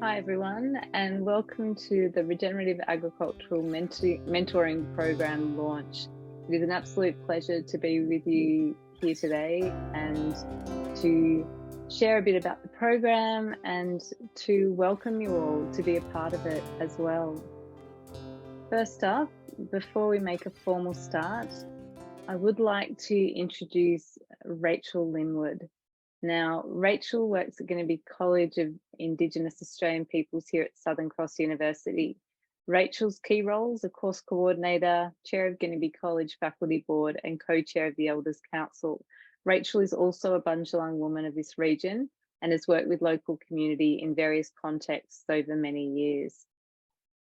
Hi everyone, and welcome to the Regenerative Agricultural Mentoring Program launch. It is an absolute pleasure to be with you here today and to share a bit about the program and to welcome you all to be a part of it as well. First up, before we make a formal start, I would like to introduce Rachel Linwood. Now, Rachel works at Guinevere College of Indigenous Australian Peoples here at Southern Cross University. Rachel's key roles are course coordinator, chair of Guinevere College faculty board, and co-chair of the Elders Council. Rachel is also a Bundjalung woman of this region and has worked with local community in various contexts over many years.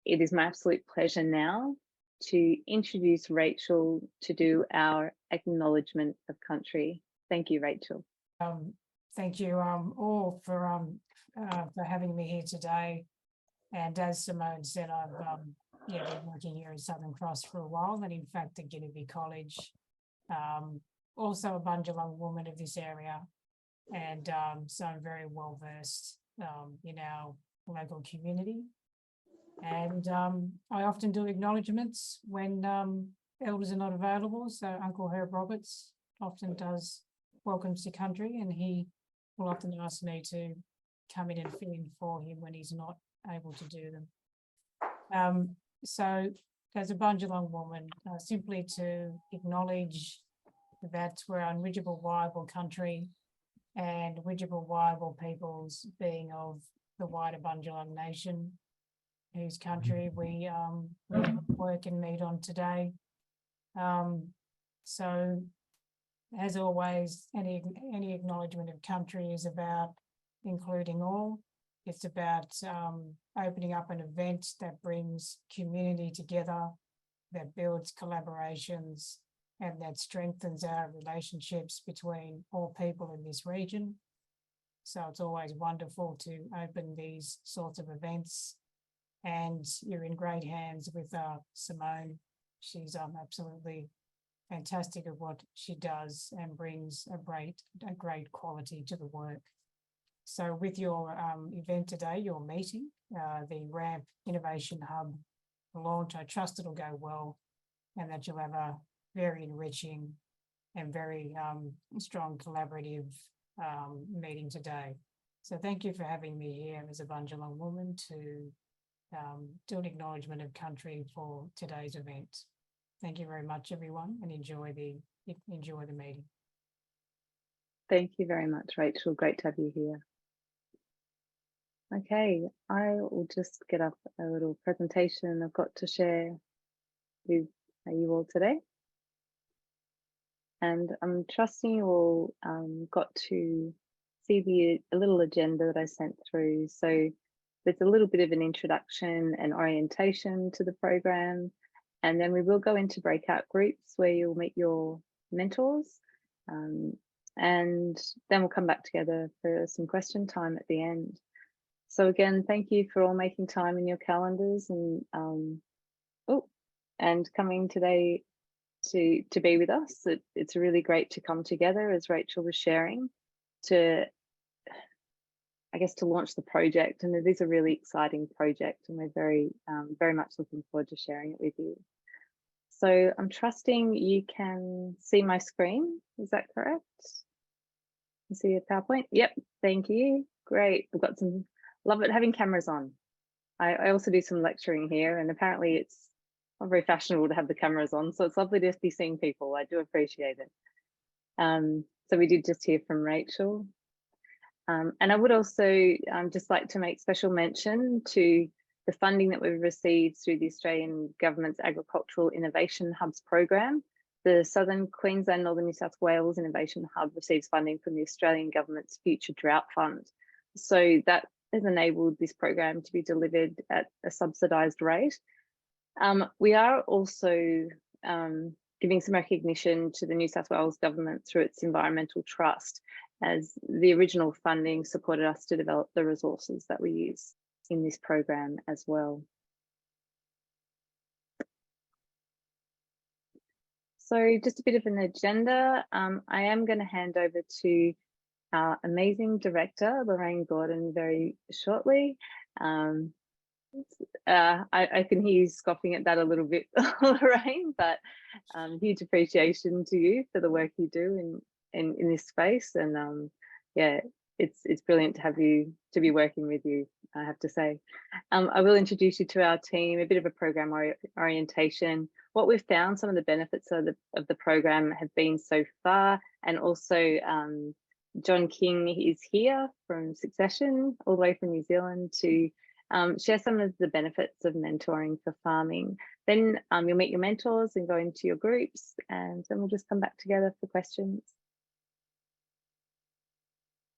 It is my absolute pleasure now to introduce Rachel to do our acknowledgement of country. Thank you, Rachel. Thank you all for having me here today. And as Simone said, I've been working here at Southern Cross for a while, and in fact at Guinevere College. Also a Bundjalung woman of this area, and so I'm very well versed in our local community. And I often do acknowledgements when elders are not available. So Uncle Herb Roberts often does welcomes to country, and he will often ask me to come in and fill in for him when he's not able to do them. So as a Bundjalung woman, simply to acknowledge that we're an Widjabul Waiable country, and Widjabul Waiable peoples being of the wider Bundjalung nation, whose country we work and meet on today. So as always, any acknowledgement of country is about including all. It's about opening up an event that brings community together, that builds collaborations, and that strengthens our relationships between all people in this region. So it's always wonderful to open these sorts of events, and you're in great hands with Simone. She's absolutely fantastic at what she does and brings a great quality to the work. So with your event today, your meeting, the RAMP Innovation Hub launch, I trust it'll go well, and that you'll have a very enriching and very strong collaborative meeting today. So thank you for having me here as a Bundjalung woman to do an acknowledgement of country for today's event. Thank you very much, everyone, and enjoy the meeting. Thank you very much, Rachel. Great to have you here. Okay, I will just get up a little presentation I've got to share with you all today. And I'm trusting you all got to see a little agenda that I sent through. So there's a little bit of an introduction and orientation to the program. And then we will go into breakout groups where you'll meet your mentors. And then we'll come back together for some question time at the end. So again, thank you for all making time in your calendars and coming today to be with us. It's really great to come together, as Rachel was sharing, to launch the project. And it is a really exciting project, and we're very much looking forward to sharing it with you. So I'm trusting you can see my screen. Is that correct? You see a PowerPoint? Yep, thank you. Great. We've got love it having cameras on. I also do some lecturing here, and apparently it's not very fashionable to have the cameras on. So it's lovely to be seeing people. I do appreciate it. So we did just hear from Rachel. And I would also just like to make special mention to the funding that we've received through the Australian Government's Agricultural Innovation Hubs program. The Southern Queensland, Northern New South Wales Innovation Hub receives funding from the Australian Government's Future Drought Fund. So that has enabled this program to be delivered at a subsidised rate. We are also giving some recognition to the New South Wales Government through its Environmental Trust, as the original funding supported us to develop the resources that we use in this program as well. So just a bit of an agenda. I am going to hand over to our amazing director, Lorraine Gordon, very shortly. I can hear you scoffing at that a little bit, Lorraine, but huge appreciation to you for the work you do in this space. And yeah, it's brilliant to have you, to be working with you, I have to say. I will introduce you to our team, a bit of a program orientation, what we've found, some of the benefits of the program have been so far, and also John King is here from Succession, all the way from New Zealand, to share some of the benefits of mentoring for farming. Then you'll meet your mentors and go into your groups, and then we'll just come back together for questions.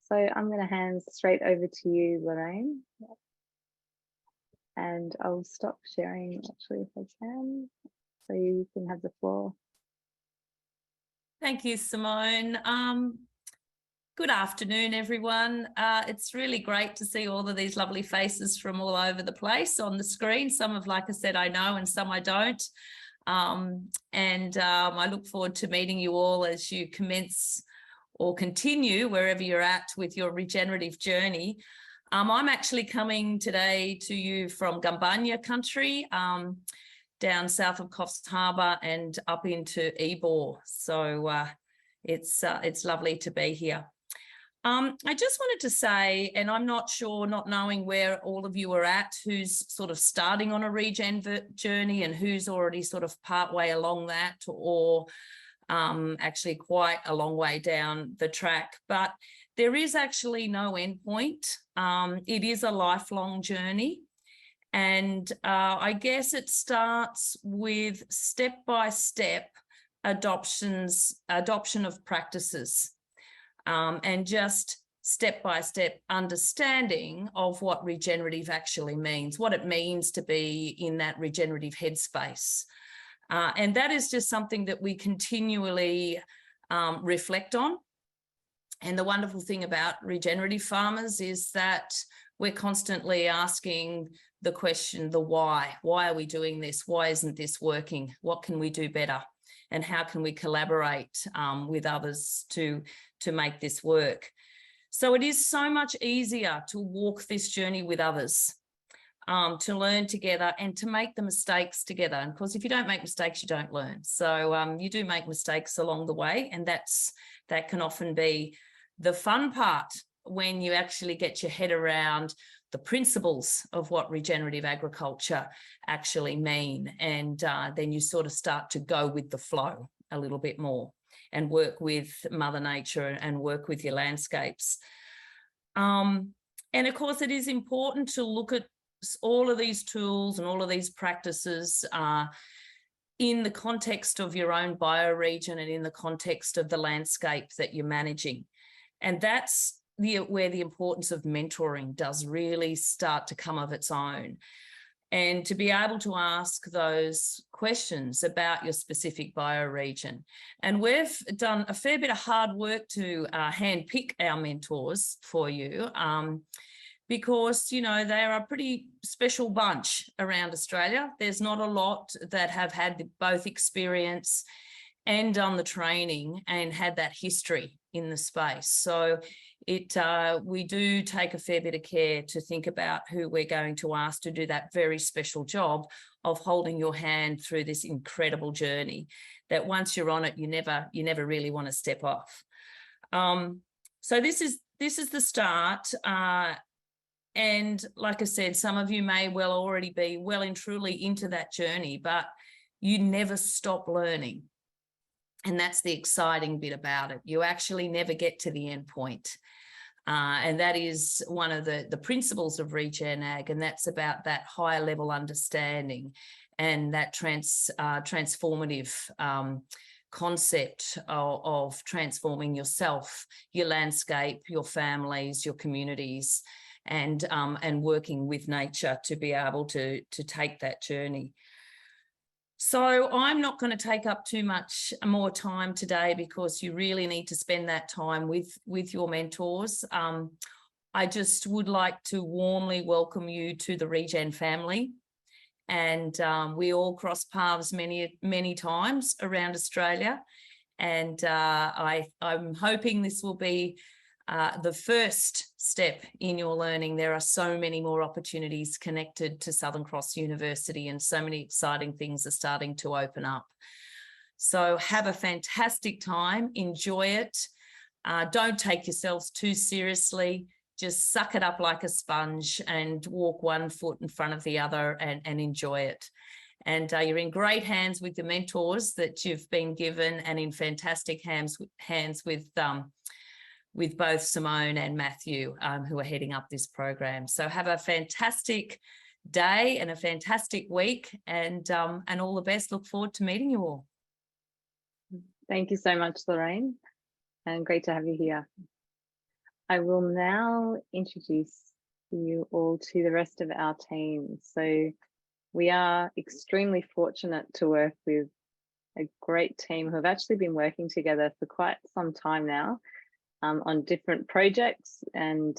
So I'm going to hand straight over to you, Lorraine. And I'll stop sharing actually if I can, so you can have the floor. Thank you, Simone. Good afternoon, everyone. It's really great to see all of these lovely faces from all over the place on the screen. Some of, like I said, I know, and some I don't. I look forward to meeting you all as you commence or continue wherever you're at with your regenerative journey. I'm actually coming today to you from Gumbunya country, down south of Coffs Harbour and up into Ebor. So it's lovely to be here. I just wanted to say, and I'm not sure, not knowing where all of you are at, who's sort of starting on a regen journey and who's already sort of partway along that, or actually quite a long way down the track. But there is actually no end point. It is a lifelong journey. And I guess it starts with step-by-step adoption of practices. And just step-by-step understanding of what regenerative actually means, what it means to be in that regenerative headspace. And that is just something that we continually reflect on. And the wonderful thing about regenerative farmers is that we're constantly asking the question, the why. Why are we doing this? Why isn't this working? What can we do better? And how can we collaborate with others to make this work? So it is so much easier to walk this journey with others, to learn together and to make the mistakes together. And of course, if you don't make mistakes, you don't learn. So you do make mistakes along the way, and that can often be the fun part when you actually get your head around the principles of what regenerative agriculture actually mean. And then you sort of start to go with the flow a little bit more and work with Mother Nature and work with your landscapes. And of course, it is important to look at all of these tools and all of these practices in the context of your own bioregion and in the context of the landscape that you're managing. And that's where the importance of mentoring does really start to come of its own. And to be able to ask those questions about your specific bioregion. And we've done a fair bit of hard work to handpick our mentors for you, because, you know, they're a pretty special bunch around Australia. There's not a lot that have had both experience and done the training and had that history in the space. So we do take a fair bit of care to think about who we're going to ask to do that very special job of holding your hand through this incredible journey that once you're on it, you never really want to step off. So this is the start. And like I said, some of you may well already be well and truly into that journey, but you never stop learning. And that's the exciting bit about it. You actually never get to the end point. And that is one of the principles of Regen Ag, and that's about that higher level understanding and that transformative concept of transforming yourself, your landscape, your families, your communities, and working with nature to be able to take that journey. So I'm not going to take up too much more time today because you really need to spend that time with your mentors. I just would like to warmly welcome you to the Regen family. And we all cross paths many times around Australia. And I'm hoping this will be the first step in your learning. There are so many more opportunities connected to Southern Cross University, and so many exciting things are starting to open up. So have a fantastic time, enjoy it. Don't take yourselves too seriously. Just suck it up like a sponge and walk one foot in front of the other and enjoy it. And you're in great hands with the mentors that you've been given, and in fantastic hands with both Simone and Matthew, who are heading up this program. So have a fantastic day and a fantastic week, and all the best. Look forward to meeting you all. Thank you so much, Lorraine, and great to have you here. I will now introduce you all to the rest of our team. So we are extremely fortunate to work with a great team who have actually been working together for quite some time now on different projects, and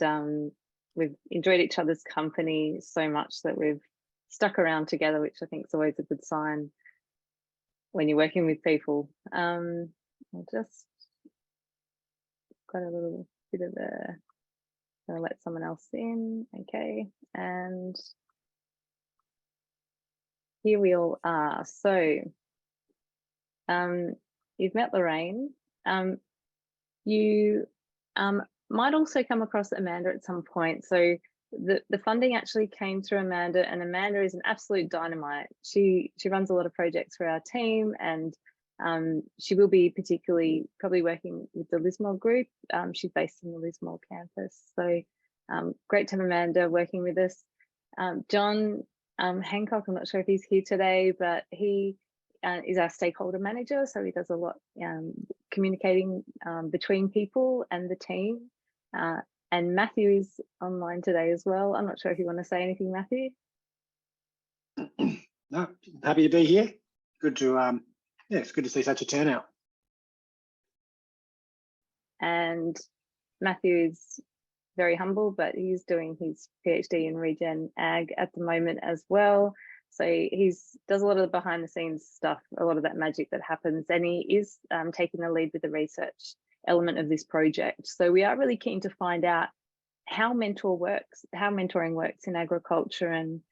we've enjoyed each other's company so much that we've stuck around together, which I think is always a good sign when you're working with people. I'll just got a little bit of a, I'll let someone else in. Okay, and here we all are. So you've met Lorraine. You might also come across Amanda at some point. So the funding actually came through Amanda, and Amanda is an absolute dynamite. She runs a lot of projects for our team, and she will be particularly probably working with the Lismore group. She's based in the Lismore campus. So great to have Amanda working with us. John Hancock, I'm not sure if he's here today, but he is our stakeholder manager. So he does a lot communicating between people and the team. And Matthew is online today as well. I'm not sure if you want to say anything, Matthew. No, happy to be here. Good to yeah, it's good to see such a turnout. And Matthew is very humble, but he's doing his PhD in Regen Ag at the moment as well. So does a lot of the behind the scenes stuff, a lot of that magic that happens, and he is taking the lead with the research element of this project. So we are really keen to find out how mentoring works in agriculture, and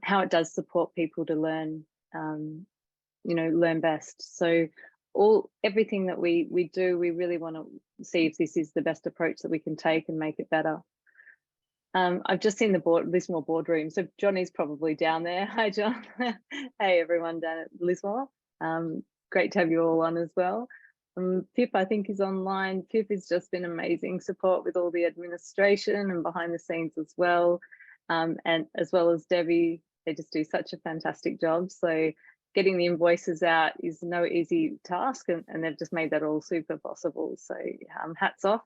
how it does support people to learn, learn best. So everything that we do, we really want to see if this is the best approach that we can take and make it better. I've just seen the Lismore boardroom, so Johnny's probably down there. Hi, John. Hey, everyone down at Lismore. Great to have you all on as well. Pip, I think, is online. Pip has just been amazing support with all the administration and behind the scenes as well. And as well as Debbie, they just do such a fantastic job. So getting the invoices out is no easy task, and they've just made that all super possible. So hats off.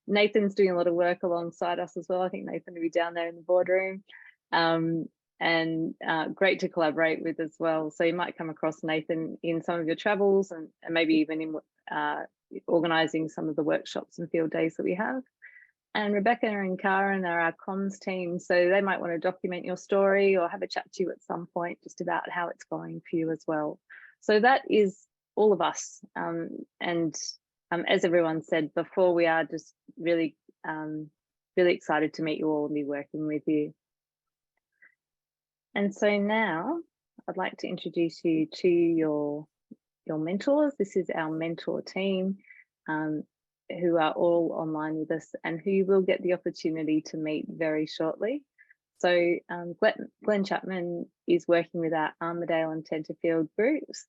Nathan's doing a lot of work alongside us as well. I think Nathan will be down there in the boardroom, and great to collaborate with as well. So you might come across Nathan in some of your travels, and maybe even in organising some of the workshops and field days that we have. And Rebecca and Karen are our comms team, so they might want to document your story or have a chat to you at some point just about how it's going for you as well. So that is all of us, and as everyone said before, we are just really, really excited to meet you all and be working with you. And so now I'd like to introduce you to your mentors. This is our mentor team, who are all online with us and who you will get the opportunity to meet very shortly. So Glenn Chapman is working with our Armidale and Tenterfield groups.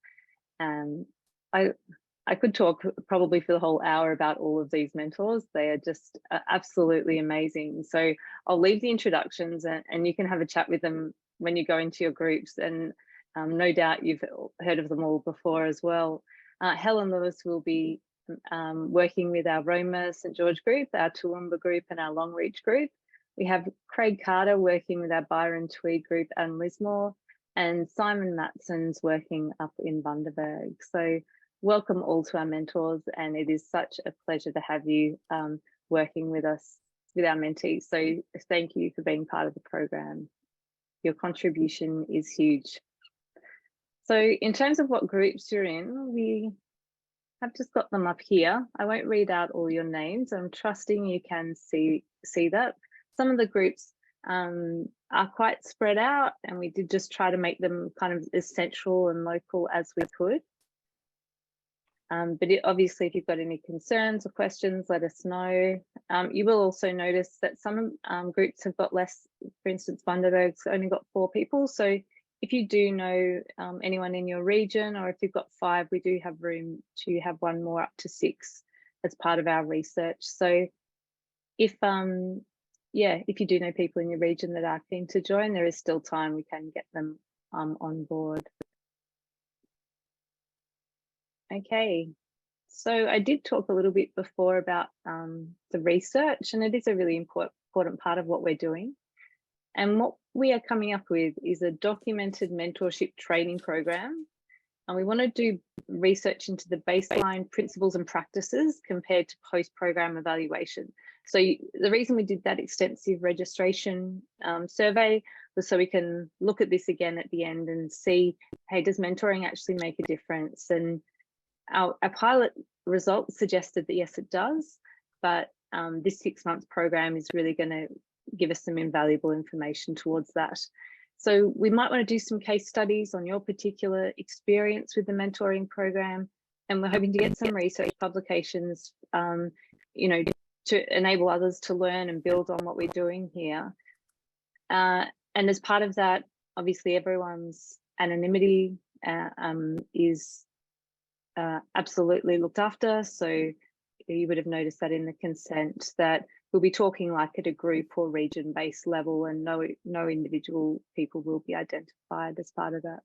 I could talk probably for the whole hour about all of these mentors. They are just absolutely amazing. So I'll leave the introductions, and you can have a chat with them when you go into your groups, and no doubt you've heard of them all before as well. Helen Lewis will be working with our Roma St George group, our Toowoomba group, and our Longreach group. We have Craig Carter working with our Byron Tweed group and Lismore, and Simon Matson's working up in Bundaberg. So welcome all to our mentors, and it is such a pleasure to have you working with us, with our mentees. So thank you for being part of the program. Your contribution is huge. So in terms of what groups you're in, we I've just got them up here. I won't read out all your names. I'm trusting you can see that. Some of the groups are quite spread out, and we did just try to make them kind of as central and local as we could. But obviously, if you've got any concerns or questions, let us know. You will also notice that some groups have got less. For instance, Bundaberg's only got 4 people. So if you do know anyone in your region, or if you've got 5, we do have room to have one more up to 6 as part of our research. So if if you do know people in your region that are keen to join, there is still time. We can get them on board. Okay, so I did talk a little bit before about the research, and it is a really important part of what we're doing. And what we are coming up with is a documented mentorship training program. And we want to do research into the baseline principles and practices compared to post-program evaluation. So the reason we did that extensive registration survey was so we can look at this again at the end and see, hey, does mentoring actually make a difference? And our pilot results suggested that yes, it does, but this 6-month program is really going to give us some invaluable information towards that. So we might want to do some case studies on your particular experience with the mentoring program, and we're hoping to get some research publications, you know, to enable others to learn and build on what we're doing here. And as part of that, obviously everyone's anonymity is absolutely looked after. So you would have noticed that in the consent that we'll be talking like at a group or region-based level, and no individual people will be identified as part of that.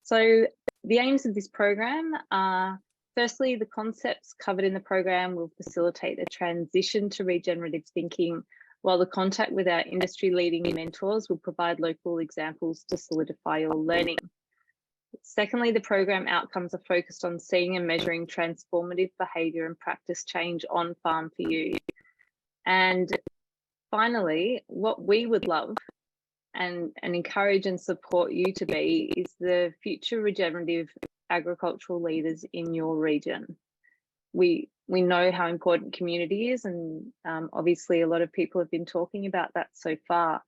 So the aims of this program are, firstly, the concepts covered in the program will facilitate a transition to regenerative thinking, while the contact with our industry-leading mentors will provide local examples to solidify your learning. Secondly, the program outcomes are focused on seeing and measuring transformative behaviour and practice change on farm for you. And finally, what we would love and encourage and support you to be is the future regenerative agricultural leaders in your region. We know how important community is, and obviously a lot of people have been talking about that so far,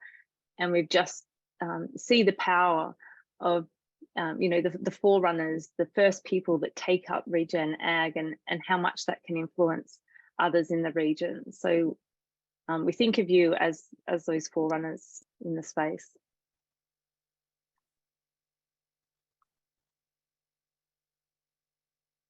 and we've just see the power of you know, the forerunners, the first people that take up regen ag, and how much that can influence others in the region. So we think of you as those forerunners in the space.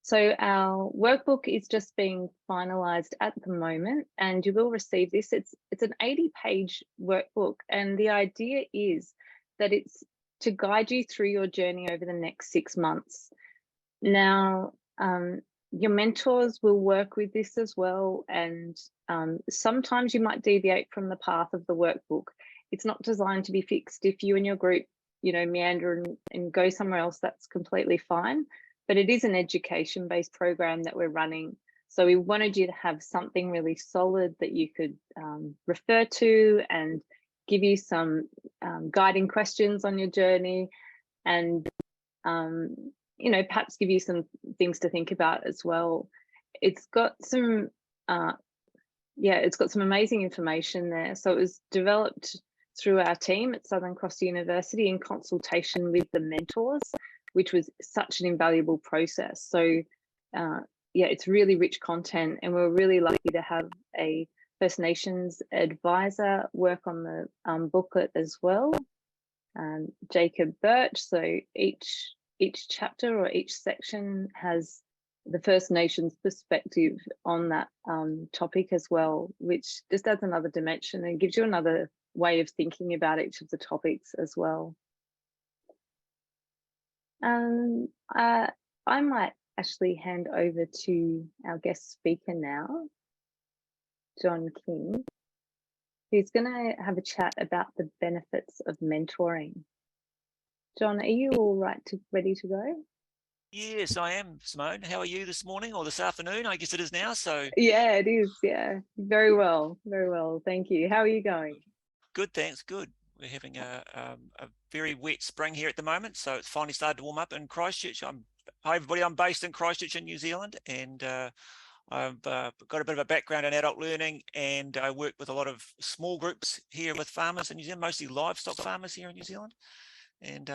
So our workbook is just being finalised at the moment, and you will receive this. It's an 80-page workbook, and the idea is that it's to guide you through your journey over the next 6 months. Now, your mentors will work with this as well, and sometimes you might deviate from the path of the workbook. It's not designed to be fixed. If you and your group, you know, meander and go somewhere else, that's completely fine. But it is an education-based program that we're running. So we wanted you to have something really solid that you could refer to and give you some guiding questions on your journey, and you know, perhaps give you some things to think about as well. It's got some it's got some amazing information there. So it was developed through our team at Southern Cross University in consultation with the mentors, which was such an invaluable process. So it's really rich content, and we're really lucky to have a First Nations advisor work on the booklet as well, Jacob Birch. So each chapter or each section has the First Nations perspective on that topic as well, which just adds another dimension and gives you another way of thinking about each of the topics as well. I might actually hand over to our guest speaker now, John King, who's going to have a chat about the benefits of mentoring. John, are you all right ready to go? Yes, I am, Simone. How are you this morning or this afternoon? I guess it is now. So yeah, it is. Yeah, very well. Thank you. How are you going? Good, thanks. Good. We're having a very wet spring here at the moment, so it's finally started to warm up in Christchurch. I'm Hi everybody, I'm based in Christchurch in New Zealand, and I've got a bit of a background in adult learning, and I work with a lot of small groups here with farmers in New Zealand, mostly livestock farmers here in New Zealand. And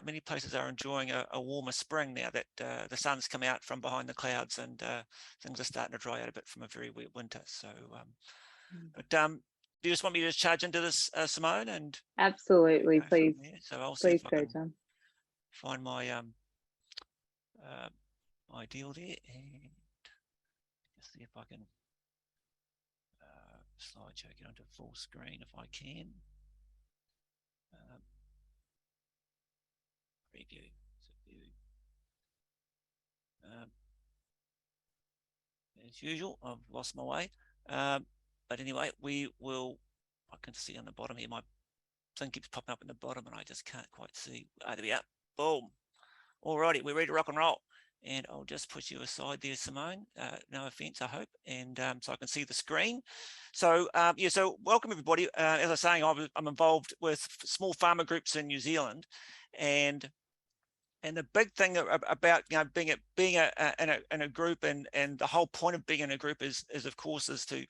many places are enjoying a warmer spring now that the sun's come out from behind the clouds, and things are starting to dry out a bit from a very wet winter. So, do you just want me to charge into this, Simone? And Absolutely, please. So I'll see Please if I go, can John. find my ideal there, and just see if I can slideshow get onto full screen if I can. Preview. As usual, I've lost my way. But anyway, we will. I can see on the bottom here, my thing keeps popping up in the bottom, and I just can't quite see. There we are. Boom. Alrighty, we're ready to rock and roll. And I'll just push you aside there, Simone. No offense, I hope. And so I can see the screen. So yeah, so welcome everybody. As I was saying, I'm involved with small farmer groups in New Zealand, and the big thing about being in a group, and the whole point of being in a group is of course to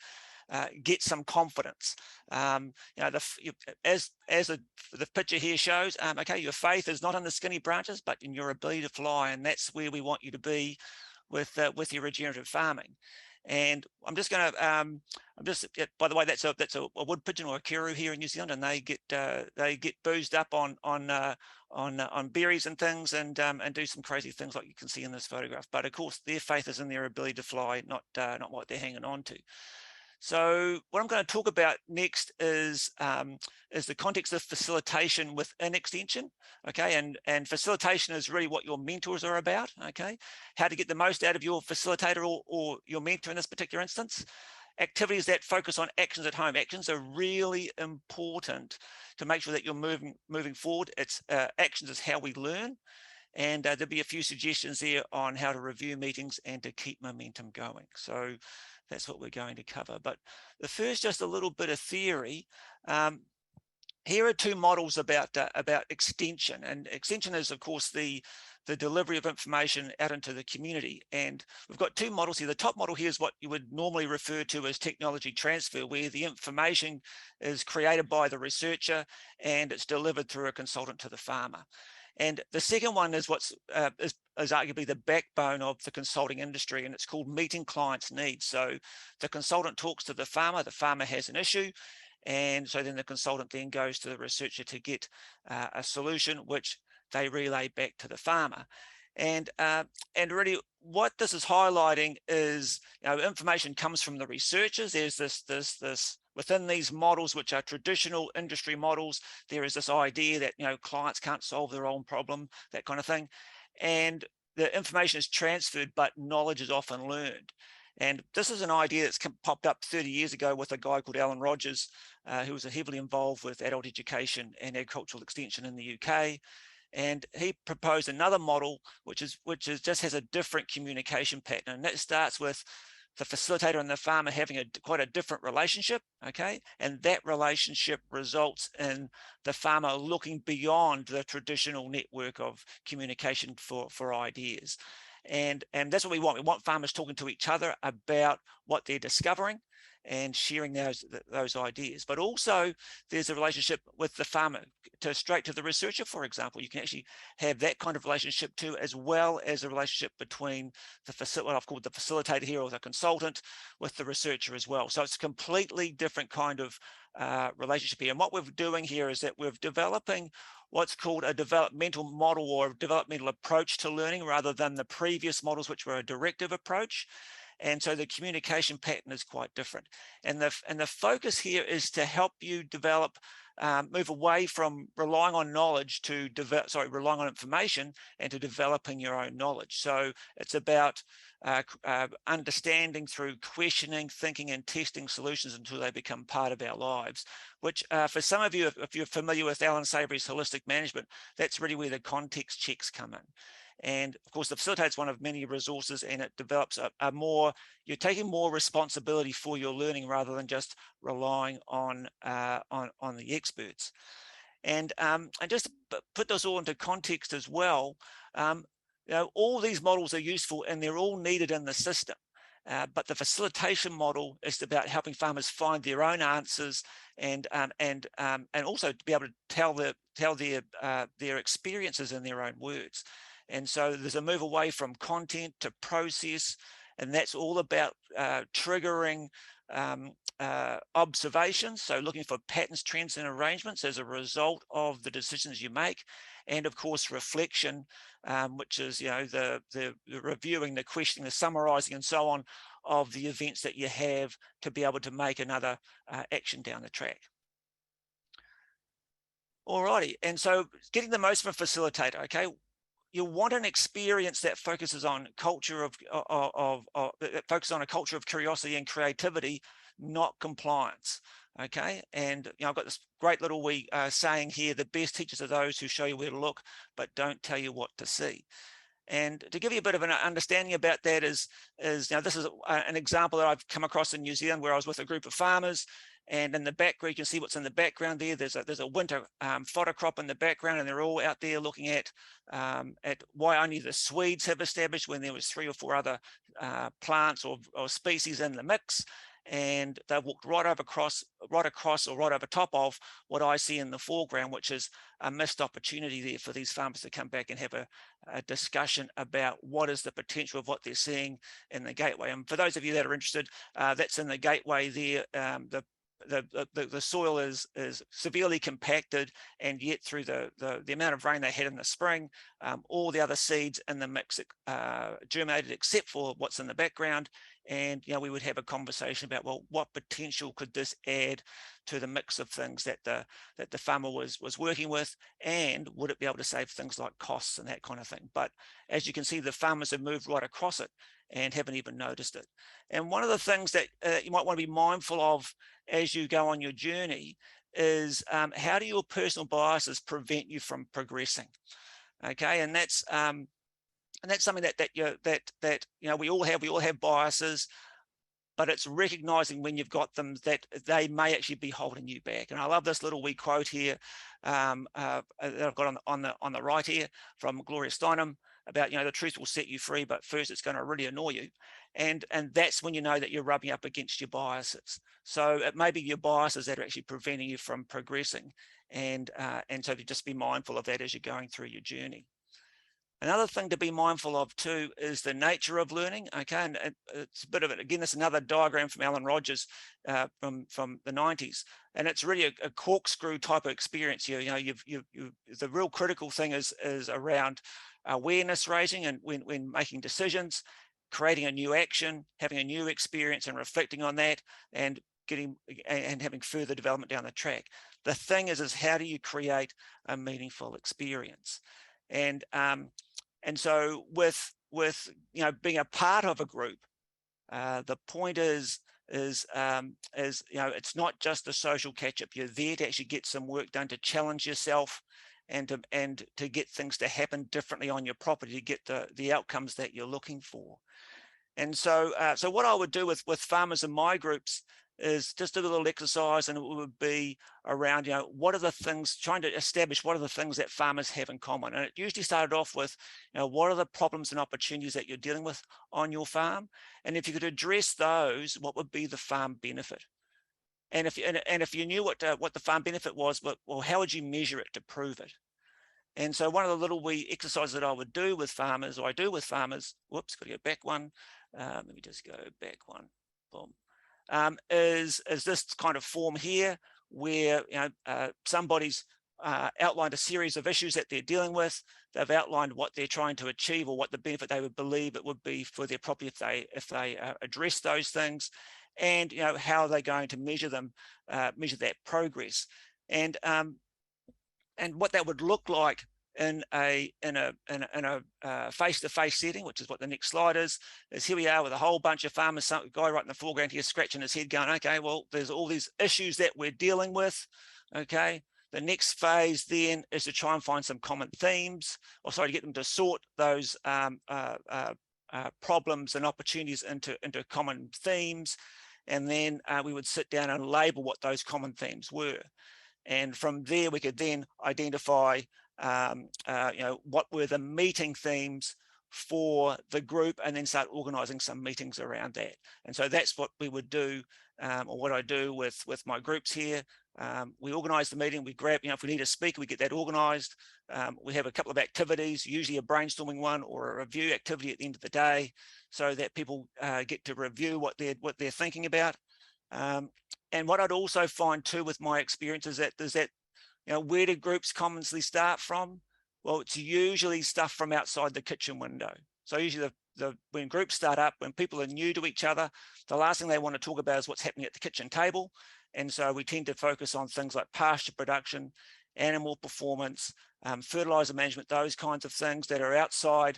get some confidence. As the picture here shows, okay, your faith is not in the skinny branches, but in your ability to fly, and that's where we want you to be with your regenerative farming. And I'm just going to, by the way, that's a wood pigeon or a kiru here in New Zealand, and they get boozed up on berries and things, and do some crazy things like you can see in this photograph. But of course, their faith is in their ability to fly, not what they're hanging on to. So what I'm going to talk about next is the context of facilitation within extension, okay? And facilitation is really what your mentors are about, okay? How to get the most out of your facilitator or your mentor in this particular instance. Activities that focus on actions at home. Actions are really important to make sure that you're moving forward. It's actions is how we learn. And there'll be a few suggestions there on how to review meetings and to keep momentum going. So that's what we're going to cover. But the first, just a little bit of theory. Here are two models about extension, and extension is, of course, the delivery of information out into the community. And we've got two models here. The top model here is what you would normally refer to as technology transfer, where the information is created by the researcher and it's delivered through a consultant to the farmer. And the second one is what's is arguably the backbone of the consulting industry, and it's called meeting clients' needs. So the consultant talks to the farmer has an issue, and so then the consultant then goes to the researcher to get a solution, which they relay back to the farmer. And really what this is highlighting is, information comes from the researchers. There's this within these models, which are traditional industry models, there is this idea that, clients can't solve their own problem, that kind of thing. And the information is transferred, but knowledge is often learned. And this is an idea that's popped up 30 years ago with a guy called Alan Rogers, who was heavily involved with adult education and agricultural extension in the UK. And he proposed another model, which just has a different communication pattern. And that starts with the facilitator and the farmer having quite a different relationship, okay? And that relationship results in the farmer looking beyond the traditional network of communication for ideas. And that's what we want. We want farmers talking to each other about what they're discovering and sharing those ideas. But also there's a relationship with the farmer straight to the researcher, for example. You can actually have that kind of relationship too, as well as a relationship between what I've called the facilitator here, or the consultant, with the researcher as well. So it's a completely different kind of relationship here. And what we're doing here is that we're developing what's called a developmental model or a developmental approach to learning, rather than the previous models, which were a directive approach. And so the communication pattern is quite different. And the focus here is to help you develop, move away from relying on knowledge to relying on information and to developing your own knowledge. So it's about understanding through questioning, thinking, and testing solutions until they become part of our lives, which for some of you, if you're familiar with Alan Savory's holistic management, that's really where the context checks come in. And of course, the facilitator is one of many resources, and it develops you're taking more responsibility for your learning rather than just relying on the experts. And just to put this all into context as well, all these models are useful and they're all needed in the system. But the facilitation model is about helping farmers find their own answers and also to be able to tell their experiences in their own words. And so there's a move away from content to process, and that's all about triggering observations, so looking for patterns, trends, and arrangements as a result of the decisions you make, and of course reflection, which is the reviewing, the questioning, the summarizing, and so on of the events that you have to be able to make another action down the track. Alrighty, and so getting the most from a facilitator. Okay, you want an experience that focuses on culture that focuses on a culture of curiosity and creativity, not compliance. Okay, and I've got this great little wee saying here: the best teachers are those who show you where to look, but don't tell you what to see. And to give you a bit of an understanding about that is this is an example that I've come across in New Zealand, where I was with a group of farmers, and in the background you can see what's in the background there. There's a winter fodder crop in the background, and they're all out there looking at why only the Swedes have established when there was 3 or 4 other plants or species in the mix. And they walked right over top of what I see in the foreground, which is a missed opportunity there for these farmers to come back and have a discussion about what is the potential of what they're seeing in the gateway. And for those of you that are interested, that's in the gateway there. The soil is severely compacted, and yet through the amount of rain they had in the spring, all the other seeds in the mix germinated except for what's in the background. And we would have a conversation about, well, what potential could this add to the mix of things that the farmer was working with, and would it be able to save things like costs and that kind of thing. But as you can see, the farmers have moved right across it and haven't even noticed it. And one of the things that you might want to be mindful of as you go on your journey is how do your personal biases prevent you from progressing? Okay, and that's something that we all have biases, but it's recognizing when you've got them that they may actually be holding you back. And I love this little wee quote here that I've got on the right here from Gloria Steinem about, the truth will set you free, but first it's going to really annoy you. And that's when you know that you're rubbing up against your biases. So it may be your biases that are actually preventing you from progressing. And so to just be mindful of that as you're going through your journey. Another thing to be mindful of too is the nature of learning. Okay, and it's a bit of it. Again, this is another diagram from Alan Rogers from the 90s, and it's really a corkscrew type of experience. The real critical thing is around awareness raising, and when making decisions, creating a new action, having a new experience, and reflecting on that, and having further development down the track. The thing is how do you create a meaningful experience? And so with being a part of a group, the point is it's not just a social catch-up. You're there to actually get some work done, to challenge yourself, and to get things to happen differently on your property, to get the outcomes that you're looking for. And so what I would do with farmers in my groups is just a little exercise, and it would be around, what are the things, trying to establish what are the things that farmers have in common. And it usually started off with, what are the problems and opportunities that you're dealing with on your farm? And if you could address those, what would be the farm benefit? And if you knew what the farm benefit was, well, how would you measure it to prove it? And so one of the little wee exercises that I would do with farmers, whoops, got to go back one. Let me just go back one. Boom. Is this kind of form here where somebody's outlined a series of issues that they're dealing with. They've outlined what they're trying to achieve, or what the benefit they would believe it would be for their property if they address those things, and how they're going to measure that progress, and what that would look like in a face-to-face setting, which is what the next slide is here we are with a whole bunch of farmers, some guy right in the foreground here scratching his head going, okay, well, there's all these issues that we're dealing with. Okay, the next phase then is to try and find some common themes, to get them to sort those problems and opportunities into common themes, and then we would sit down and label what those common themes were. And from there, we could then identify, what were the meeting themes for the group and then start organizing some meetings around that. And so that's what we would do, or what I do with my groups here. We organize the meeting, we grab, if we need a speaker, we get that organized. We have a couple of activities, usually a brainstorming one or a review activity at the end of the day, so that people get to review what they're thinking about. And what I'd also find too with my experience is that where do groups commonly start from? Well, it's usually stuff from outside the kitchen window. So usually when groups start up, when people are new to each other, the last thing they want to talk about is what's happening at the kitchen table. And so we tend to focus on things like pasture production, animal performance, fertilizer management, those kinds of things that are outside,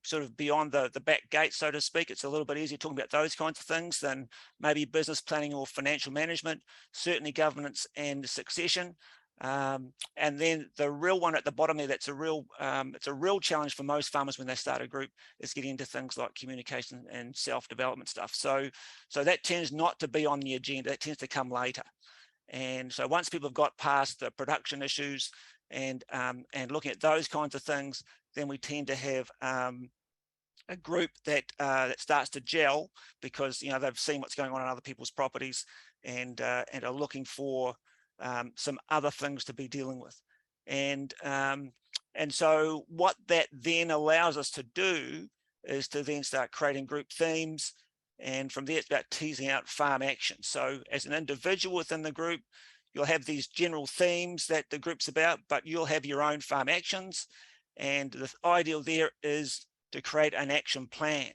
sort of beyond the back gate, so to speak. It's a little bit easier talking about those kinds of things than maybe business planning or financial management, certainly governance and succession. And then the real one at the bottom there, that's it's a real challenge for most farmers when they start a group, is getting into things like communication and self-development stuff. So that tends not to be on the agenda, that tends to come later. And so once people have got past the production issues and looking at those kinds of things, then we tend to have a group that starts to gel, because they've seen what's going on other people's properties and are looking for some other things to be dealing with. And so what that then allows us to do is to then start creating group themes. And from there, it's about teasing out farm action. So as an individual within the group, you'll have these general themes that the group's about, but you'll have your own farm actions. And the ideal there is to create an action plan.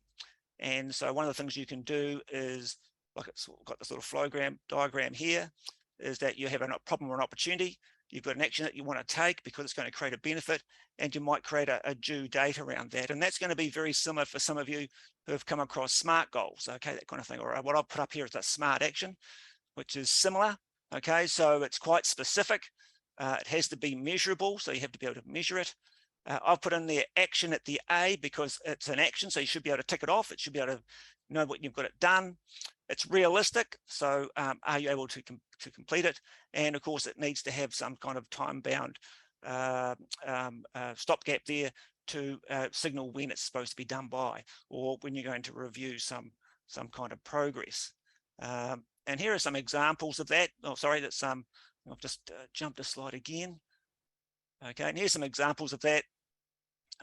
And so one of the things you can do is, like it's got this little flow diagram here, is that you have a problem or an opportunity. You've got an action that you want to take because it's going to create a benefit, and you might create a due date around that. And that's going to be very similar for some of you who have come across SMART goals, okay, that kind of thing. Or what I've put up here is a SMART action, which is similar, okay, so it's quite specific. It has to be measurable, so you have to be able to measure it. I've put in there action at the A because it's an action, so you should be able to tick it off. It should be able to know what you've got it done. It's realistic, so are you able to complete it? And of course, it needs to have some kind of time-bound stopgap there to signal when it's supposed to be done by, or when you're going to review some kind of progress. And here are some examples of that. Oh, sorry, that's I've just jumped a slide again. Okay, and here's some examples of that.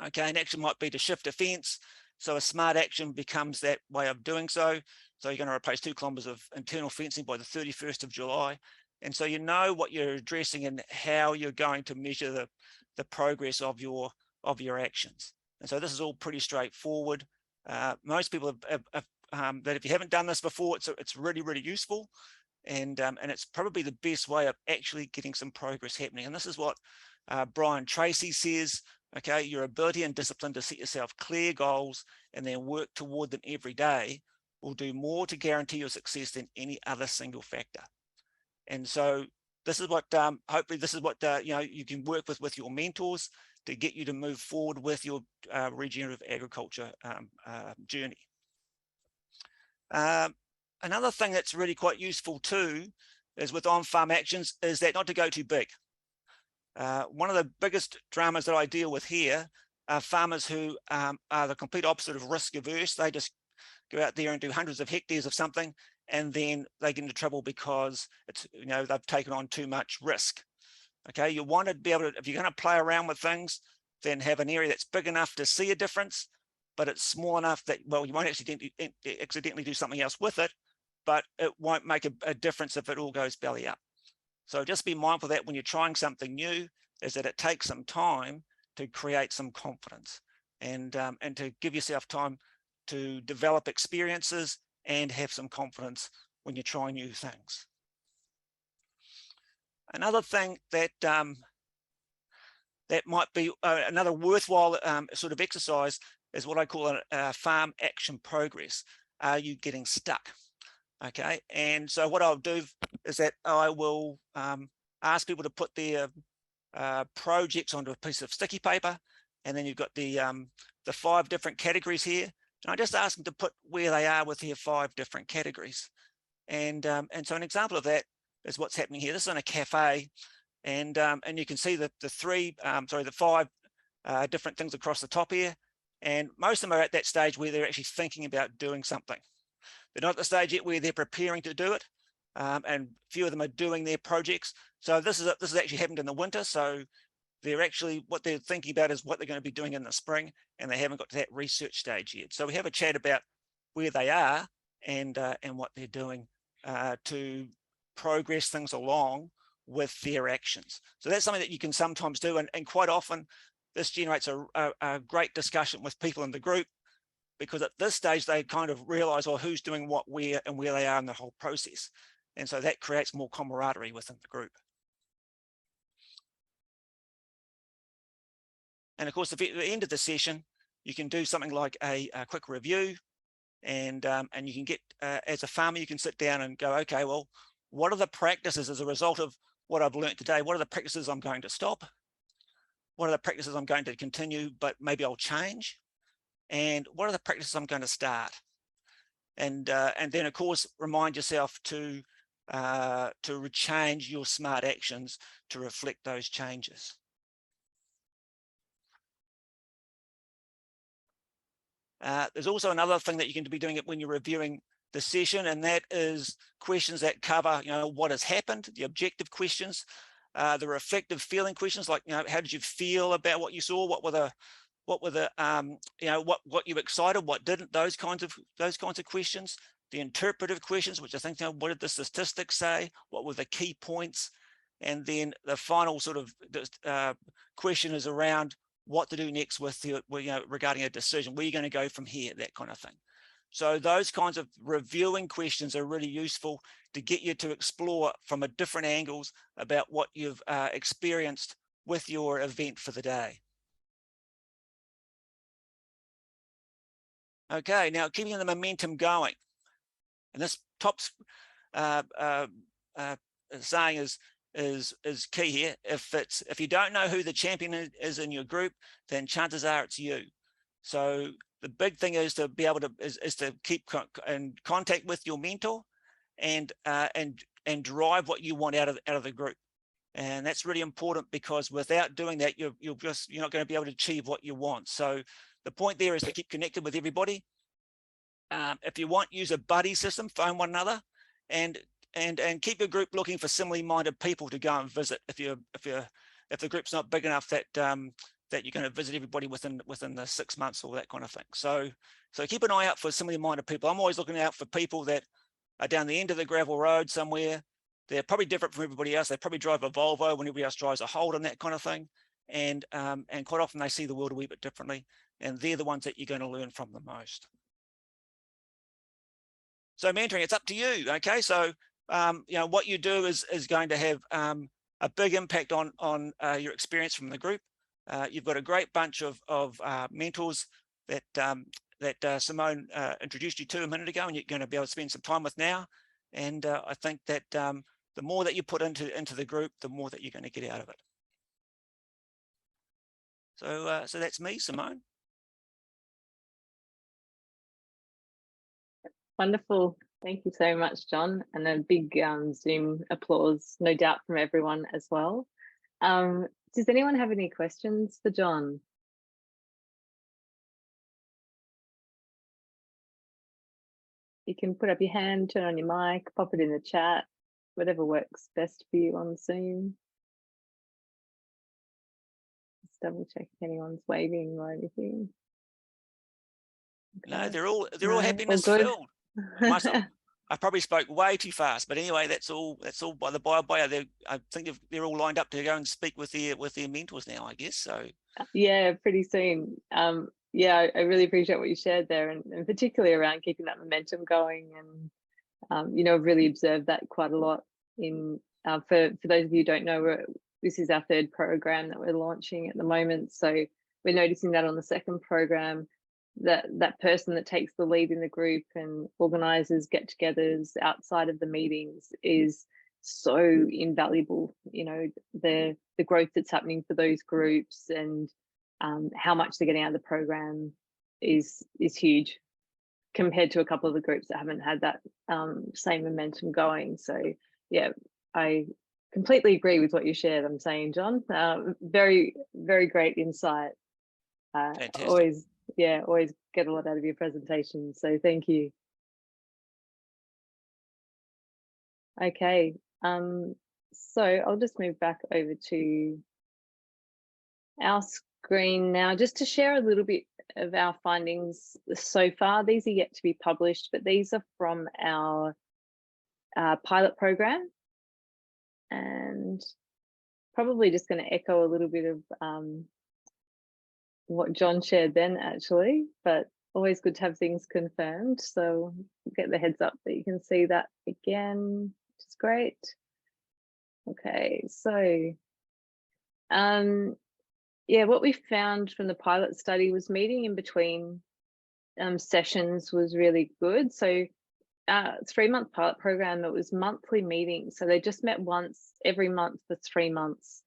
Okay, an action might be to shift a fence. So a SMART action becomes that way of doing so. So you're going to replace 2 kilometres of internal fencing by the 31st of July. And so you know what you're addressing and how you're going to measure the progress of your actions. And so this is all pretty straightforward. Most people have that if you haven't done this before, it's really, really useful. And it's probably the best way of actually getting some progress happening. And this is what Brian Tracy says. Okay, your ability and discipline to set yourself clear goals and then work toward them every day will do more to guarantee your success than any other single factor. And so this is what hopefully this is what you can work with your mentors to get you to move forward with your regenerative agriculture journey. Another thing that's really quite useful too is with on-farm actions is that not to go too big. One of the biggest dramas that I deal with here are farmers who are the complete opposite of risk averse. They just go out there and do hundreds of hectares of something, and then they get into trouble because it's they've taken on too much risk. Okay, you want to be able to, if you're going to play around with things, then have an area that's big enough to see a difference, but it's small enough that, well, you won't accidentally do something else with it, but it won't make a difference if it all goes belly up. So just be mindful that when you're trying something new, is that it takes some time to create some confidence and to give yourself time to develop experiences and have some confidence when you're trying new things. Another thing that that might be another worthwhile sort of exercise is what I call a farm action progress. Are you getting stuck? Okay, and so what I'll do is that I will ask people to put their projects onto a piece of sticky paper, and then you've got the 5 different categories here. And I just ask them to put where they are with their 5 different categories. And so an example of that is what's happening here. This is in a cafe, and you can see the 5 different things across the top here. And most of them are at that stage where they're actually thinking about doing something. They're not at the stage yet where they're preparing to do it. And few of them are doing their projects. So this is actually happened in the winter. So they're actually, what they're thinking about is what they're going to be doing in the spring, and they haven't got to that research stage yet. So we have a chat about where they are and what they're doing to progress things along with their actions. So that's something that you can sometimes do, and quite often this generates a great discussion with people in the group, because at this stage they kind of realize, well, who's doing what where and where they are in the whole process. And so that creates more camaraderie within the group. And of course, at the end of the session, you can do something like a quick review, and you can get, as a farmer, you can sit down and go, okay, well, what are the practices as a result of what I've learned today? What are the practices I'm going to stop? What are the practices I'm going to continue, but maybe I'll change? And what are the practices I'm going to start? And then, of course, remind yourself to change your smart actions to reflect those changes. There's also another thing that you can be doing it when you're reviewing the session, and that is questions that cover, what has happened, the objective questions, the reflective feeling questions, like, how did you feel about what you saw? What were the what you excited, what didn't, those kinds of questions. The interpretive questions, which I think, what did the statistics say? What were the key points? And then the final sort of question is around what to do next with regarding a decision. Where are you going to go from here? That kind of thing. So those kinds of reviewing questions are really useful to get you to explore from a different angles about what you've experienced with your event for the day. Okay, now keeping the momentum going. And this top saying is key here. If you don't know who the champion is in your group, then chances are it's you. So the big thing is to be able to is to keep in contact with your mentor, and drive what you want out of the group. And that's really important, because without doing that, you're not going to be able to achieve what you want. So the point there is to keep connected with everybody. If you want, use a buddy system, phone one another, and keep your group looking for similarly minded people to go and visit. If the group's not big enough that that you're going to visit everybody within the 6 months or that kind of thing. So keep an eye out for similarly minded people. I'm always looking out for people that are down the end of the gravel road somewhere. They're probably different from everybody else. They probably drive a Volvo when everybody else drives a Holden, that kind of thing. And quite often they see the world a wee bit differently, and they're the ones that you're going to learn from the most. So mentoring, it's up to you. Okay, so what you do is going to have a big impact on your experience from the group. You've got a great bunch of mentors that Simone introduced you to a minute ago, and you're going to be able to spend some time with now. And I think that the more that you put into the group, the more that you're going to get out of it. So that's me, Simone. Wonderful. Thank you so much, John. And a big Zoom applause, no doubt, from everyone as well. Does anyone have any questions for John? You can put up your hand, turn on your mic, pop it in the chat, whatever works best for you on Zoom. Just double check if anyone's waving or anything. Okay. No, they're all happiness filled. I probably spoke way too fast, but anyway, that's all by the by. I think they're all lined up to go and speak with their mentors now, I guess. So yeah, pretty soon. Yeah, I really appreciate what you shared there, and particularly around keeping that momentum going. And I've really observed that quite a lot. In for those of you who don't know, this is our third program that we're launching at the moment. So we're noticing that on the second program, that person that takes the lead in the group and organizes get-togethers outside of the meetings is so invaluable. The growth that's happening for those groups, and how much they're getting out of the program is huge compared to a couple of the groups that haven't had that same momentum going. So yeah, I completely agree with what you shared. I'm saying, John, very, very great insight. yeah, always get a lot out of your presentation. So thank you. Okay, so I'll just move back over to our screen now, just to share a little bit of our findings so far. These are yet to be published, but these are from our pilot program, and probably just going to echo a little bit of what John shared then, actually, but always good to have things confirmed. So get the heads up that you can see that again, which is great. Okay, so yeah, what we found from the pilot study was meeting in between sessions was really good. So 3-month pilot program, it was monthly meetings. So they just met once every month for 3 months.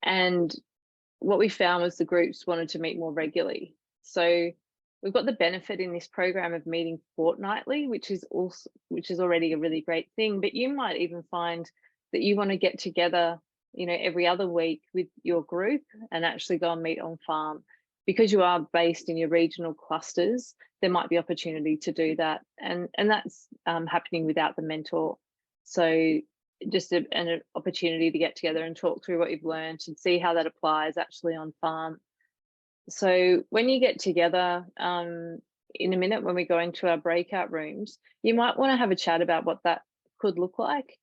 And what we found was the groups wanted to meet more regularly. So we've got the benefit in this program of meeting fortnightly, which is already a really great thing. But you might even find that you want to get together, you know, every other week with your group and actually go and meet on farm. Because you are based in your regional clusters, there might be opportunity to do that, and that's happening without the mentor. So just an opportunity to get together and talk through what you've learned and see how that applies actually on farm. So when you get together, in a minute when we go into our breakout rooms, you might want to have a chat about what that could look like.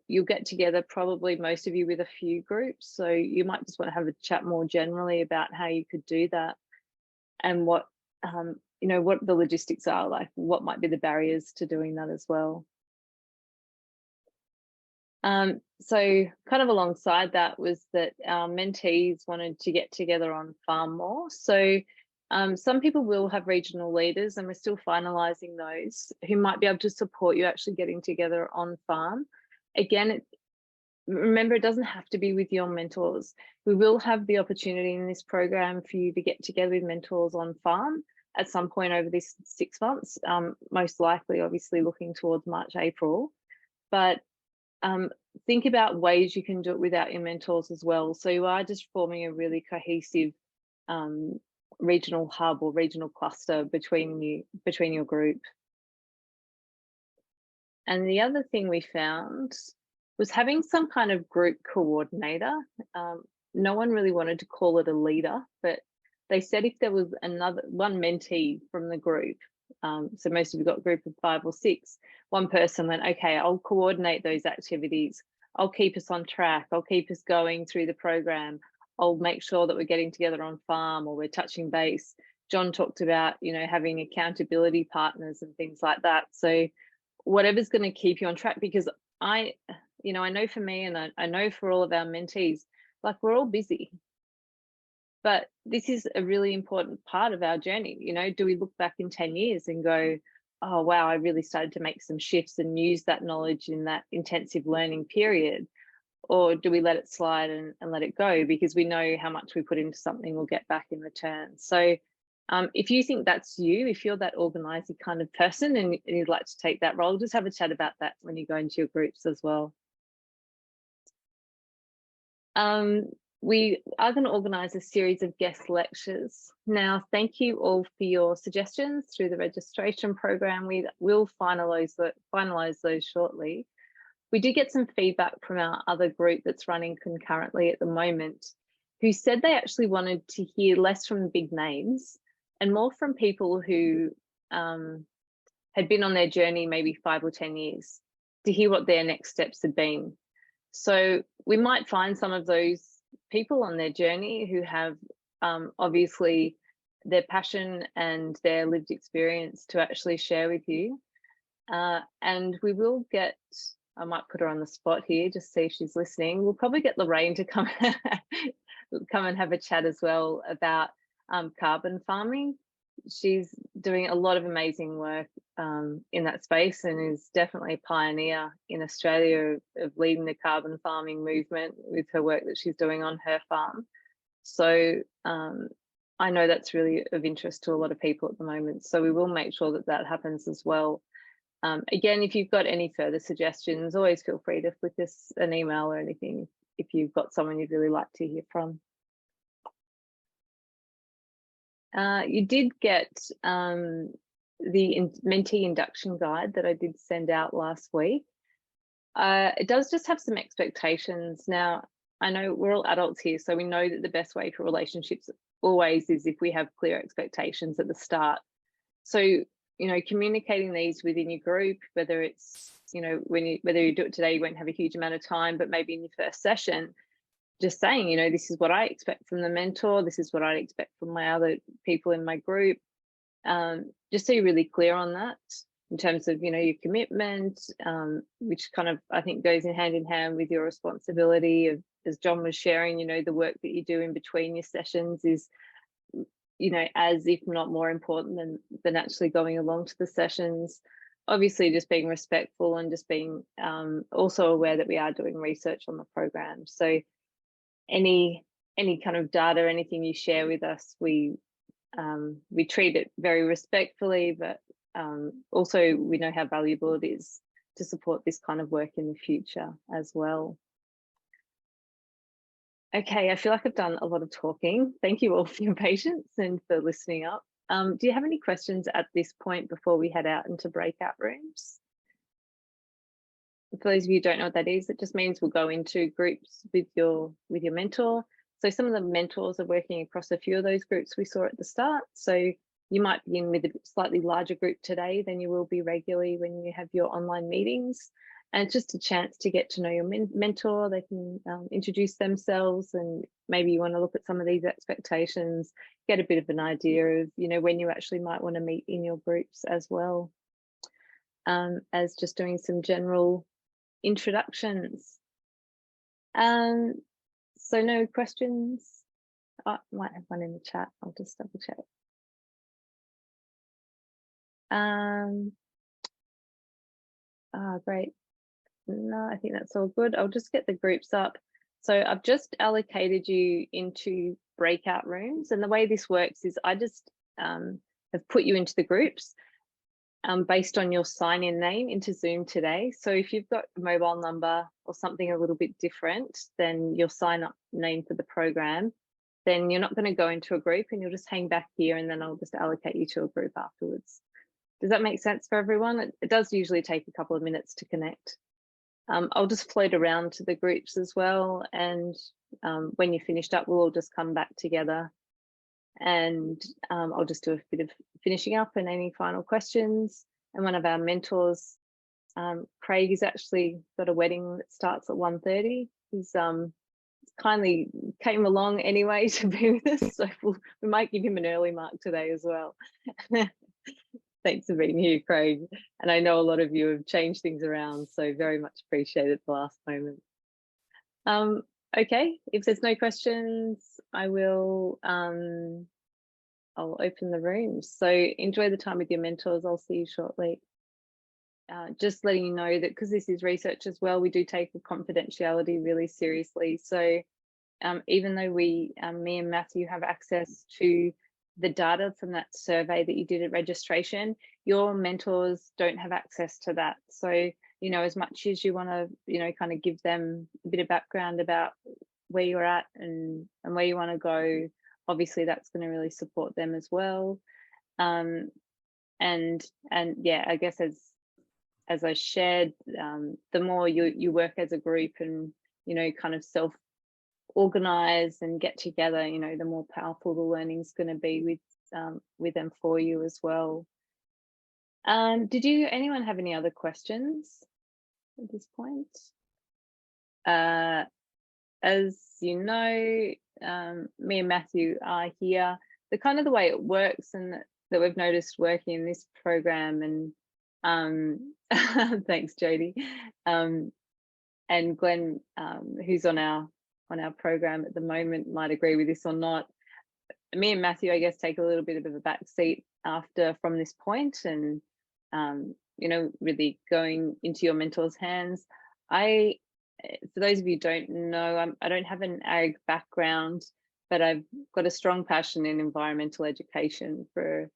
You'll get together, probably most of you, with a few groups, so you might just want to have a chat more generally about how you could do that and what you know, what the logistics are, like what might be the barriers to doing that as well. So kind of alongside that was that our mentees wanted to get together on farm more. So some people will have regional leaders, and we're still finalising those, who might be able to support you actually getting together on farm. Again, remember, it doesn't have to be with your mentors. We will have the opportunity in this program for you to get together with mentors on farm at some point over this 6 months, most likely, obviously, looking towards March, April. But think about ways you can do it without your mentors as well. So you are just forming a really cohesive regional hub or regional cluster between your group. And the other thing we found was having some kind of group coordinator. No one really wanted to call it a leader, but they said if there was one mentee from the group, so most of you got a group of 5 or 6, one person went, okay, I'll coordinate those activities. I'll keep us on track. I'll keep us going through the program. I'll make sure that we're getting together on farm or we're touching base. John talked about, you know, having accountability partners and things like that. So whatever's going to keep you on track, because I know for me, and I know for all of our mentees, like, we're all busy. But this is a really important part of our journey. You know, do we look back in 10 years and go, oh, wow, I really started to make some shifts and use that knowledge in that intensive learning period? Or do we let it slide and let it go because we know how much we put into something we'll get back in return? So if you think that's you, if you're that organising kind of person and you'd like to take that role, just have a chat about that when you go into your groups as well. We are going to organise a series of guest lectures. Now, thank you all for your suggestions through the registration program. We will finalise those shortly. We did get some feedback from our other group that's running concurrently at the moment, who said they actually wanted to hear less from the big names and more from people who had been on their journey maybe 5 or 10 years, to hear what their next steps had been. So we might find some of those people on their journey who have obviously their passion and their lived experience to actually share with you. And we will get, I might put her on the spot here, just see if she's listening. We'll probably get Lorraine to come and have a chat as well about carbon farming. She's doing a lot of amazing work in that space and is definitely a pioneer in Australia of leading the carbon farming movement with her work that she's doing on her farm. So I know that's really of interest to a lot of people at the moment. So we will make sure that that happens as well. Again, if you've got any further suggestions, always feel free to flick us an email or anything if you've got someone you'd really like to hear from. You did get the mentee induction guide that I did send out last week. It does just have some expectations. Now, I know we're all adults here, so we know that the best way for relationships always is if we have clear expectations at the start. So, you know, communicating these within your group, whether it's, you know, whether you do it today, you won't have a huge amount of time, but maybe in your first session, just saying, you know, this is what I expect from the mentor, this is what I expect from my other people in my group. Just so you're really clear on that in terms of, you know, your commitment, which kind of, I think, goes in hand with your responsibility of, as John was sharing, you know, the work that you do in between your sessions is, you know, as if not more important than actually going along to the sessions. Obviously, just being respectful and just being also aware that we are doing research on the program. So any kind of data, anything you share with us, we treat it very respectfully, but also we know how valuable it is to support this kind of work in the future as well. Okay, I feel like I've done a lot of talking. Thank you all for your patience and for listening up. Do you have any questions at this point before we head out into breakout rooms? For those of you who don't know what that is, it just means we'll go into groups with your mentor. So some of the mentors are working across a few of those groups we saw at the start. So you might be in with a slightly larger group today than you will be regularly when you have your online meetings. And it's just a chance to get to know your mentor. They can introduce themselves, and maybe you want to look at some of these expectations, get a bit of an idea of, you know, when you actually might want to meet in your groups as well, as just doing some general introductions. So no questions. I might have one in the chat. I'll just double check. Great. No, I think that's all good. I'll just get the groups up. So I've just allocated you into breakout rooms, and the way this works is I just have put you into the groups based on your sign-in name into Zoom today. So if you've got a mobile number or something a little bit different than your sign-up name for the program, then you're not going to go into a group and you'll just hang back here, and then I'll just allocate you to a group afterwards. Does that make sense for everyone? It does usually take a couple of minutes to connect. I'll just float around to the groups as well, and when you're finished up, we'll all just come back together, and I'll just do a bit of finishing up and any final questions. And one of our mentors, Craig, has actually got a wedding that starts at 1:30. He's kindly came along anyway to be with us, so we might give him an early mark today as well. Thanks for being here, Craig. And I know a lot of you have changed things around, so very much appreciate it at the last moment. Okay, if there's no questions, I will, I'll open the rooms. So enjoy the time with your mentors. I'll see you shortly. Just letting you know that because this is research as well, we do take the confidentiality really seriously. So even though me and Matthew have access to the data from that survey that you did at registration, your mentors don't have access to that. So, you know, as much as you want to, you know, kind of give them a bit of background about where you're at and where you want to go, obviously that's going to really support them as well. And yeah, I guess as I shared, the more you work as a group and, you know, kind of self-organize and get together, you know, the more powerful the learning is going to be with them for you as well. Did anyone have any other questions at this point? As you know, me and Matthew are here. The way it works and that we've noticed working in this program, and thanks Jody, and Glenn, who's on our program at the moment, might agree with this or not. Me and Matthew, I guess, take a little bit of a back seat from this point, and you know, really going into your mentor's hands. For those of you who don't know, I don't have an ag background, but I've got a strong passion in environmental education for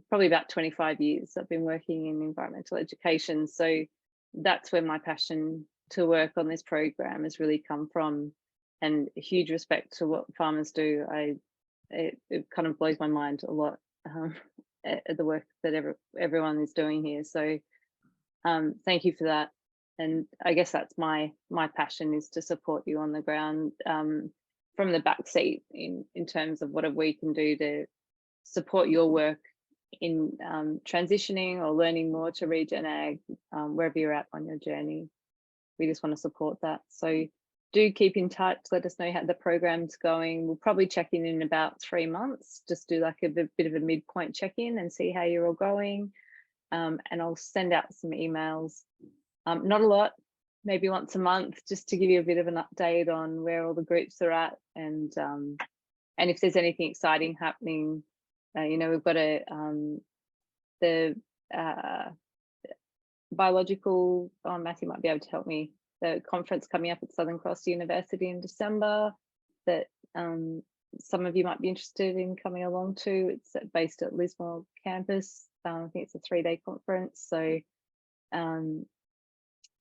probably about 25 years. I've been working in environmental education, so that's where my passion to work on this program has really come from, and a huge respect to what farmers do. I it kind of blows my mind a lot at the work that everyone is doing here. So thank you for that. And I guess that's my passion, is to support you on the ground from the back seat in terms of what we can do to support your work in transitioning or learning more to regen ag, wherever you're at on your journey. We just want to support that. So do keep in touch. Let us know how the program's going. We'll probably check in about 3 months, just do like a bit of a midpoint check-in and see how you're all going. And I'll send out some emails, not a lot, maybe once a month, just to give you a bit of an update on where all the groups are at, and if there's anything exciting happening. You know, we've got the biological, Matthew might be able to help me, the conference coming up at Southern Cross University in December that some of you might be interested in coming along to. It's based at Lismore campus. I think it's a 3-day conference. So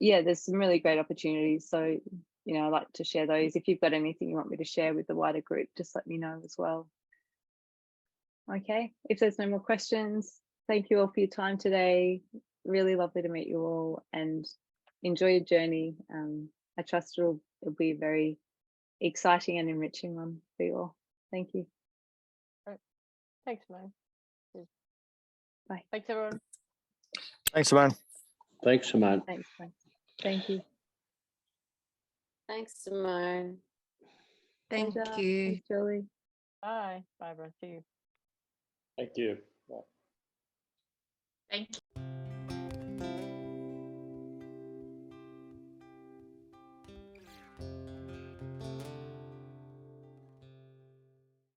yeah, there's some really great opportunities. So, you know, I like to share those. If you've got anything you want me to share with the wider group, just let me know as well. Okay, if there's no more questions, thank you all for your time today. Really lovely to meet you all, and enjoy your journey. I trust it'll be a very exciting and enriching one for you all. Thank you. Right. Thanks, Simone. Bye. Thanks, everyone. Thanks, Simone. Thanks, Simone. Thanks. Bye. Thank you. Thanks, Simone. Thank Pleasure. you. Thanks, Julie. Bye. Bye, everyone. See you. Thank you. Thank you.